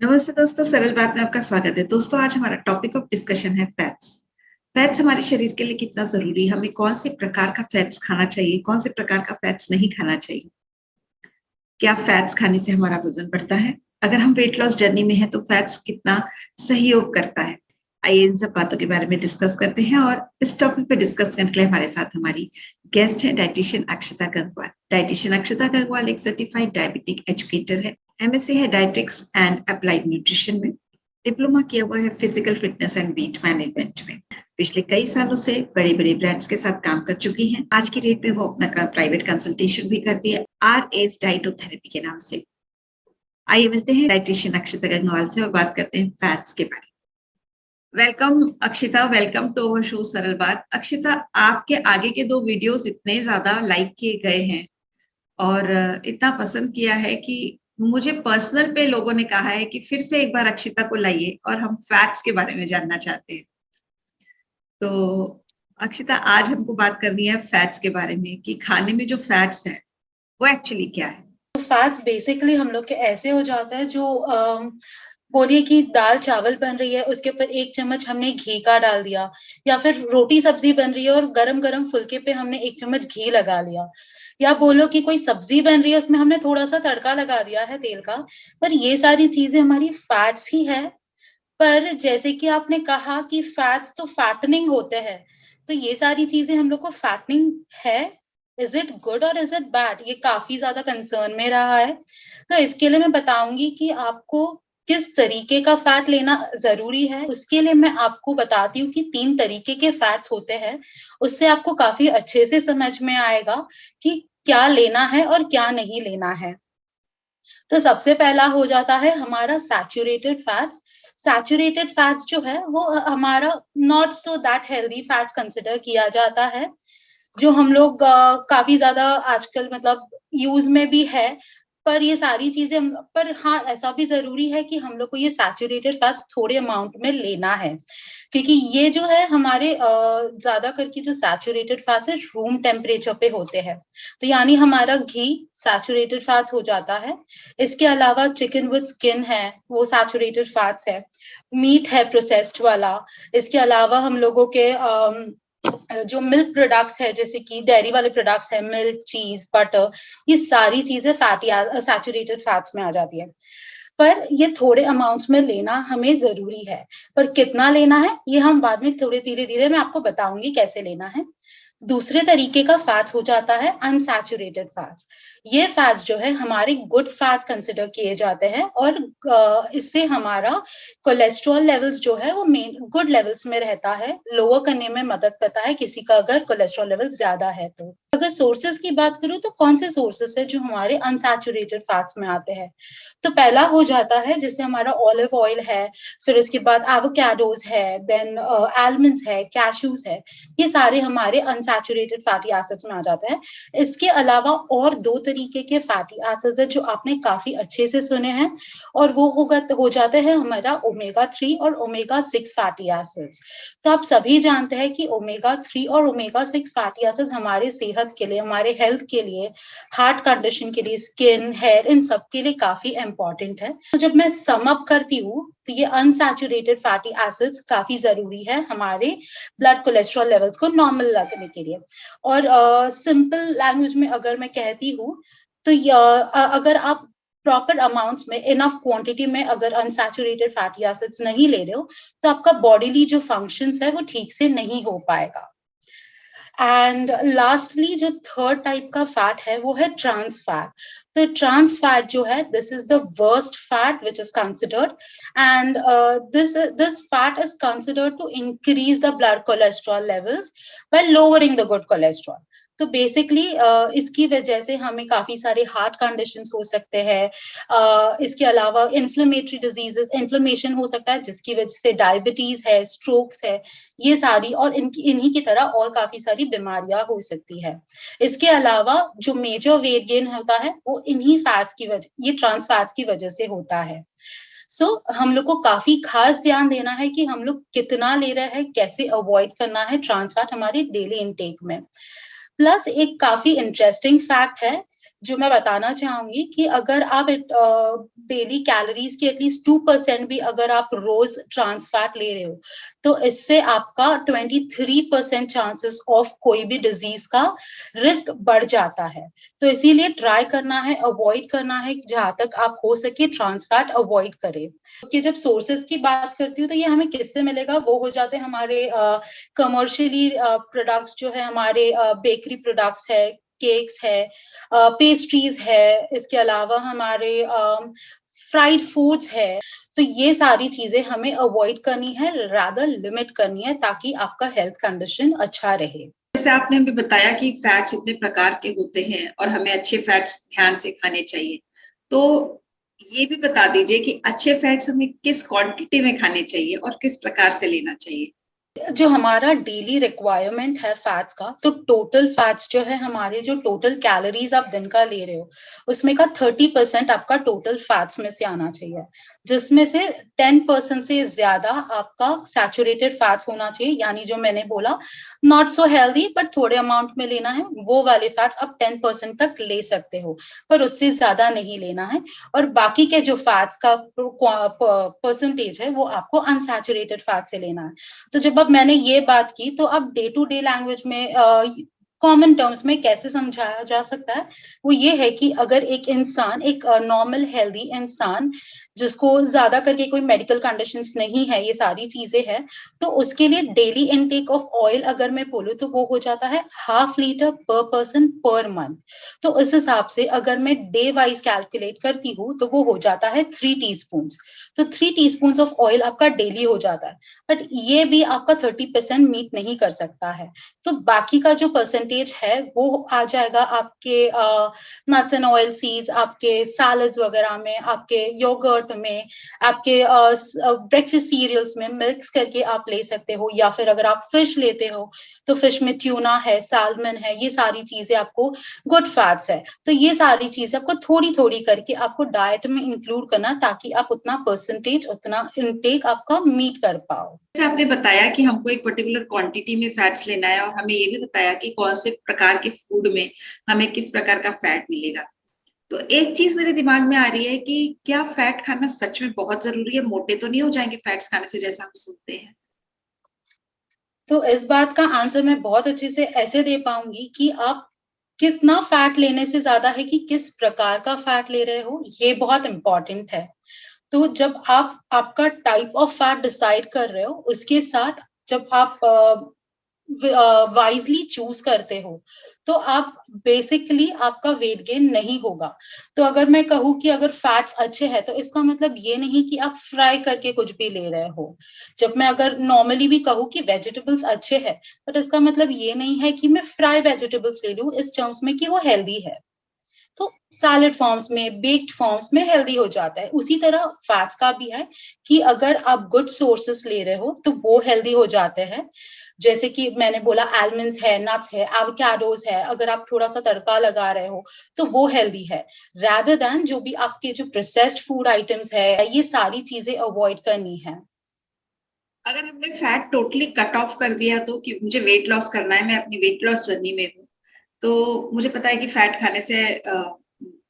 नमस्ते दोस्तों, सरल बात में आपका स्वागत है। दोस्तों, आज हमारा टॉपिक ऑफ डिस्कशन है फैट्स। फैट्स हमारे शरीर के लिए कितना जरूरी है, हमें कौन से प्रकार का फैट्स खाना चाहिए, कौन से प्रकार का फैट्स नहीं खाना चाहिए, क्या फैट्स खाने से हमारा वजन बढ़ता है, अगर हम वेट लॉस जर्नी में है तो फैट्स कितना सहयोग करता है। आइए इन सब बातों के बारे में डिस्कस करते हैं। और इस टॉपिक पे डिस्कस करने के लिए हमारे साथ हमारी गेस्ट है डाइटिशियन अक्षता गंगवाल। डाइटिशियन अक्षता गंगवाल एक सर्टिफाइड डायबिटिक एजुकेटर है, एमएससी है डाइटिक्स एंड अप्लाइड न्यूट्रिशन में, डिप्लोमा किया हुआ है physical fitness and weight management में। पिछले कई सालों से बड़े बड़े ब्रांड्स के साथ काम कर चुकी हैं। आज की डेट में वो अपना प्राइवेट कंसल्टेशन भी करती है आर एज डाइटोथेरेपी के नाम से। आइए मिलते हैं डाइटिशियन अक्षता गंगवाल से और बात करते हैं फैट्स के बारे में। Welcome Akshita, welcome to our show Saral Baat. Akshita, आपके आगे के 2 वीडियोस इतने ज्यादा लाइक किए गए हैं और इतना पसंद किया है कि मुझे पर्सनल पे लोगों ने कहा है कि फिर से एक बार अक्षिता को लाइए और हम फैट्स के बारे में जानना चाहते हैं। तो अक्षिता, आज हमको बात करनी है फैट्स के बारे में कि खाने में जो फैट्स है वो एक्चुअली क्या है। फैट्स बेसिकली हम लोग के ऐसे हो जाता है जो बोलिए कि दाल चावल बन रही है, उसके ऊपर 1 चम्मच हमने घी का डाल दिया, या फिर रोटी सब्जी बन रही है और गरम गरम फुल्के पे हमने 1 चम्मच घी लगा लिया, या बोलो कि कोई सब्जी बन रही है उसमें हमने थोड़ा सा तड़का लगा दिया है तेल का। पर ये सारी चीजें हमारी फैट्स ही है। पर जैसे कि आपने कहा कि फैट्स तो फैटनिंग होते हैं, तो ये सारी चीजें हम लोग को फैटनिंग है, इज इट गुड और इज इट बैड, ये काफी ज्यादा कंसर्न में रहा है। तो इसके लिए मैं बताऊंगी कि आपको किस तरीके का फैट लेना जरूरी है। उसके लिए मैं आपको बताती हूँ कि 3 तरीके के फैट्स होते हैं। उससे आपको काफी अच्छे से समझ में आएगा कि क्या लेना है और क्या नहीं लेना है। तो सबसे पहला हो जाता है हमारा सैचुरेटेड फैट्स। सैचुरेटेड फैट्स जो है वो हमारा not so that healthy fats consider किया जाता है, जो हम लोग काफी ज्यादा आजकल मतलब यूज में भी है। पर ये सारी चीजें पर हाँ, ऐसा भी जरूरी है कि हम लोग को ये सैचुरेटेड फैट्स थोड़े अमाउंट में लेना है, क्योंकि ये जो है हमारे ज्यादा करके जो सैचुरेटेड फैट्स है रूम टेम्परेचर पे होते हैं। तो यानी हमारा घी सैचुरेटेड फैट्स हो जाता है। इसके अलावा चिकन विद स्किन है, वो सैचुरेटेड फैट्स है। मीट है प्रोसेस्ड वाला। इसके अलावा हम लोगों के जो मिल्क प्रोडक्ट्स है, जैसे कि डेयरी वाले प्रोडक्ट्स है, मिल्क, चीज, बटर, ये सारी चीजें फैटी सैचुरेटेड फैट्स में आ जाती है। पर ये थोड़े अमाउंट्स में लेना हमें जरूरी है। पर कितना लेना है ये हम बाद में थोड़े धीरे धीरे मैं आपको बताऊंगी कैसे लेना है। दूसरे तरीके का फैट्स हो जाता है अनसैचुरेटेड फैट्स। ये फैट्स जो है हमारे गुड फैट्स कंसिडर किए जाते हैं, और इससे हमारा कोलेस्ट्रॉल लेवल्स जो है वो मेन गुड लेवल्स में रहता है, लोअर करने में मदद करता है किसी का अगर कोलेस्ट्रॉल लेवल ज्यादा है। तो अगर सोर्सेज की बात करूं तो कौन से सोर्सेज है जो हमारे अनसैचुरेटेड फैट्स में आते हैं। तो पहला हो जाता है जैसे हमारा ऑलिव ऑयल है, फिर उसके बाद एवोकाडोज है, देन आलमंड्स है, कैशूज है। ये सारे हमारे अनसैचुरेटेड फैटी एसिड्स में आ जाते हैं। इसके अलावा और 2 तरीके के फैटी एसिड्स है जो आपने काफी अच्छे से सुने हैं, और वो हो जाते हैं हमारा ओमेगा 3 और ओमेगा 6 फैटी एसिड्स। तो आप सभी जानते हैं कि ओमेगा 3 और ओमेगा 6 फैटी एसिड्स हमारे सेहत के लिए, हमारे हेल्थ के लिए, हार्ट कंडीशन के लिए, स्किन, हेयर, इन सब के लिए काफी इंपॉर्टेंट है। तो जब मैं सम अप करती हूँ तो ये अनसैचुरेटेड फैटी एसिड्स काफी जरूरी है हमारे ब्लड कोलेस्ट्रॉल लेवल्स को नॉर्मल रखने के लिए। और सिंपल लैंग्वेज में अगर मैं कहती हूँ तो अगर आप प्रॉपर अमाउंट्स में, इनफ क्वांटिटी में अगर अनसैचुरेटेड फैटी एसिड्स नहीं ले रहे हो तो आपका बॉडीली जो फंक्शंस है वो ठीक से नहीं हो पाएगा। एंड लास्टली जो थर्ड टाइप का फैट है वो है ट्रांस फैट। तो ट्रांस फैट जो है this is the worst fat which is considered, and this fat is considered to increase the blood cholesterol levels by lowering the good cholesterol. तो basically इसकी वजह से हमें काफी सारे हार्ट कंडीशंस हो सकते हैं। इसके अलावा इन्फ्लेमेटरी डिजीजेस, इन्फ्लेमेशन हो सकता है जिसकी वजह से डायबिटीज है, स्ट्रोक्स है, ये सारी और इन्हीं की तरह और काफी सारी बीमारियां हो सकती है। इसके अलावा जो मेजर वेट गेन होता है वो इन्हीं फैट्स की वजह, ये ट्रांस फैट्स की वजह से होता है। हम लोग को काफी खास ध्यान देना है कि हम लोग कितना ले रहे हैं, कैसे अवॉइड करना है ट्रांस फैट हमारे डेली इनटेक में। प्लस एक काफी इंटरेस्टिंग फैक्ट है जो मैं बताना चाहूंगी कि अगर आप डेली कैलोरीज की एटलीस्ट 2% भी अगर आप रोज ट्रांस फैट ले रहे हो, तो इससे आपका 23% चांसेस ऑफ कोई भी डिजीज का रिस्क बढ़ जाता है। तो इसीलिए ट्राई करना है, अवॉइड करना है, जहां तक आप हो सके ट्रांस फैट अवॉइड करें। उसके जब सोर्सेज की बात करती हूँ तो ये हमें किससे मिलेगा, वो हो जाते हैं हमारे कमर्शियली प्रोडक्ट्स जो है, हमारे बेकरी प्रोडक्ट्स है, केक्स है, पेस्ट्रीज है, इसके अलावा हमारे फ्राइड फूड्स है। तो ये सारी चीजें हमें अवॉइड करनी है, रादर लिमिट करनी है, ताकि आपका हेल्थ कंडीशन अच्छा रहे। जैसे आपने हमें बताया कि फैट्स इतने प्रकार के होते हैं और हमें अच्छे फैट्स ध्यान से खाने चाहिए, तो ये भी बता दीजिए कि अच्छे फैट्स हमें किस क्वांटिटी में खाने चाहिए और किस प्रकार से लेना चाहिए। जो हमारा डेली रिक्वायरमेंट है फैट्स का, तो टोटल फैट्स जो है हमारे, जो टोटल कैलोरीज आप दिन का ले रहे हो, उसमें का 30% आपका टोटल फैट्स में से आना चाहिए, जिसमें से 10% से ज्यादा आपका सैचुरेटेड फैट्स होना चाहिए। यानी जो मैंने बोला नॉट सो हेल्दी बट थोड़े अमाउंट में लेना है, वो वाले फैट्स आप 10% तक ले सकते हो, पर उससे ज्यादा नहीं लेना है। और बाकी के जो फैट्स का परसेंटेज है वो आपको अनसैचुरेटेड फैट से लेना है। तो जब अब मैंने ये बात की, तो अब डे टू डे लैंग्वेज में कॉमन टर्म्स में कैसे समझाया जा सकता है, वो ये है कि अगर एक इंसान, एक नॉर्मल हेल्दी इंसान, जिसको ज्यादा करके कोई मेडिकल कंडीशंस नहीं है, ये सारी चीजें हैं, तो उसके लिए डेली इनटेक ऑफ ऑयल अगर मैं बोलूँ तो वो हो जाता है 1/2 लीटर पर पर्सन पर मंथ। तो उस हिसाब से अगर मैं डे वाइज कैलकुलेट करती हूँ तो वो हो जाता है 3 टीस्पून। तो 3 टीस्पून ऑफ ऑयल आपका डेली हो जाता है, बट ये भी आपका 30% मीट नहीं कर सकता है। तो बाकी का जो परसेंटेज है वो आ जाएगा आपके नट्स एंड ऑयल सीड्स, आपके सैलड्स वगैरह में, आपके योगर्ट में, आपके ब्रेकफास्ट सीरियल्स में मिक्स करके आप ले सकते हो। या फिर अगर आप फिश लेते हो तो फिश में ट्यूना है, सैल्मन है, ये सारी चीजें आपको गुड फैट्स है। तो ये सारी चीजें आपको थोड़ी थोड़ी करके आपको डाइट में इंक्लूड करना, ताकि आप उतना परसेंटेज, उतना इनटेक आपका मीट कर पाओ। जैसे आपने बताया कि हमको एक पर्टिकुलर क्वांटिटी में फैट्स लेना है और हमें ये भी बताया कि कौन से प्रकार के फूड में हमें किस प्रकार का फैट मिलेगा, तो एक चीज मेरे दिमाग में आ रही है कि क्या फैट खाना सच में बहुत जरूरी है? मोटे तो नहीं हो जाएंगे फैट्स खाने से जैसा हम सुनते हैं? तो इस बात का आंसर मैं बहुत अच्छे से ऐसे दे पाऊंगी कि आप कितना फैट लेने से ज्यादा है कि किस प्रकार का फैट ले रहे हो, ये बहुत इंपॉर्टेंट है। तो जब आप आपका टाइप ऑफ फैट डिसाइड कर रहे हो, उसके साथ जब आप वाइजली चूज करते हो, तो आप बेसिकली आपका वेट गेन नहीं होगा। तो अगर मैं कहूँ कि अगर फैट्स अच्छे हैं, तो इसका मतलब ये नहीं कि आप फ्राई करके कुछ भी ले रहे हो। जब मैं अगर नॉर्मली भी कहूँ कि वेजिटेबल्स अच्छे हैं, बट इसका मतलब ये नहीं है कि मैं फ्राई वेजिटेबल्स ले लूँ इस टर्म्स में कि वो हेल्दी है। तो सैलेड फॉर्म्स में, बेक्ड फॉर्म्स में हेल्दी हो जाता है। उसी तरह फैट्स का भी है कि अगर आप गुड सोर्सेस ले रहे हो तो वो हेल्दी हो जाते हैं। जैसे कि मैंने बोला आलमंड्स है, नट्स है, एवोकाडोस है, अगर आप थोड़ा सा तड़का लगा रहे हो तो वो हेल्दी है, रादर देन जो भी आपके जो प्रोसेस्ड फूड आइटम्स है, ये सारी चीजें अवॉइड करनी है। अगर हमने फैट टोटली कट ऑफ कर दिया तो, कि मुझे वेट लॉस करना है, मैं अपनी वेट लॉस जर्नी में हूँ, तो मुझे पता है कि फैट खाने से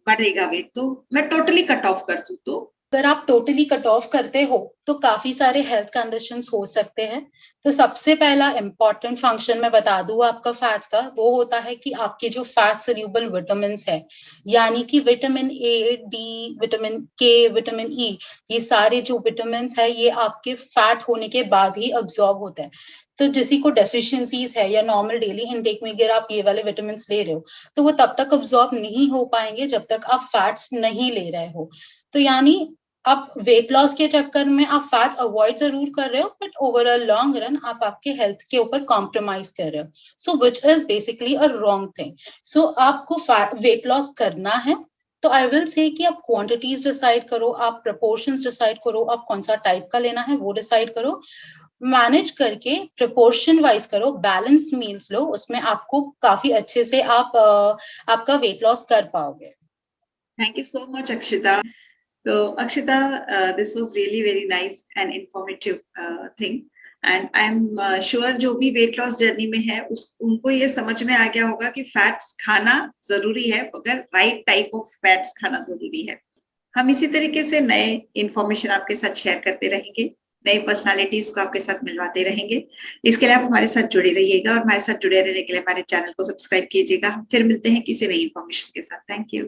बढ़ेगा वेट, तो मैं टोटली कट ऑफ कर दूं तो? अगर आप टोटली कट ऑफ करते हो तो काफी सारे हेल्थ कंडीशंस हो सकते हैं। तो सबसे पहला इंपॉर्टेंट फंक्शन मैं बता दूं आपका फैट्स का, वो होता है कि आपके जो फैट सोल्यूबल विटामिन है, यानी कि विटामिन ए, डी, विटामिन के, विटामिन ई, ये सारे जो विटामिन है ये आपके फैट होने के बाद ही अब्सॉर्ब होते हैं। तो जिसी को डेफिशिएंसीज है या नॉर्मल डेली इनटेक में अगर आप ये वाले विटामिन ले रहे हो, तो वो तब तक अब्सॉर्ब नहीं हो पाएंगे जब तक आप फैट्स नहीं ले रहे हो। तो यानी आप वेट लॉस के चक्कर में आप फैट्स अवॉइड जरूर कर रहे हो, but over a long run आप आपके हेल्थ के ऊपर कॉम्प्रोमाइज कर रहे हो, so which is basically a wrong thing. So आपको वेट लॉस करना है तो आई विल से कि आप क्वांटिटीज डिसाइड करो, आप प्रपोर्शंस डिसाइड करो, आप कौन सा टाइप का लेना है वो डिसाइड करो, मैनेज करके प्रपोर्शन वाइज करो, बैलेंस मील्स लो, उसमें आपको काफी अच्छे से आप आपका वेट लॉस कर पाओगे। Thank you so much Akshita. So Akshita, this was really very nice and informative thing. And I am sure जो भी वेट लॉस जर्नी में है उनको ये समझ में आ गया होगा कि फैट्स खाना जरूरी है, मगर राइट टाइप ऑफ फैट्स खाना जरूरी है। हम इसी तरीके से नए इंफॉर्मेशन आपके साथ शेयर करते रहेंगे, नई पर्सनालिटीज को आपके साथ मिलवाते रहेंगे। इसके लिए आप हमारे साथ जुड़े रहिएगा और हमारे साथ जुड़े रहने के लिए हमारे चैनल को सब्सक्राइब कीजिएगा। हम फिर मिलते हैं किसी नई इंफॉर्मेशन के साथ। Thank you.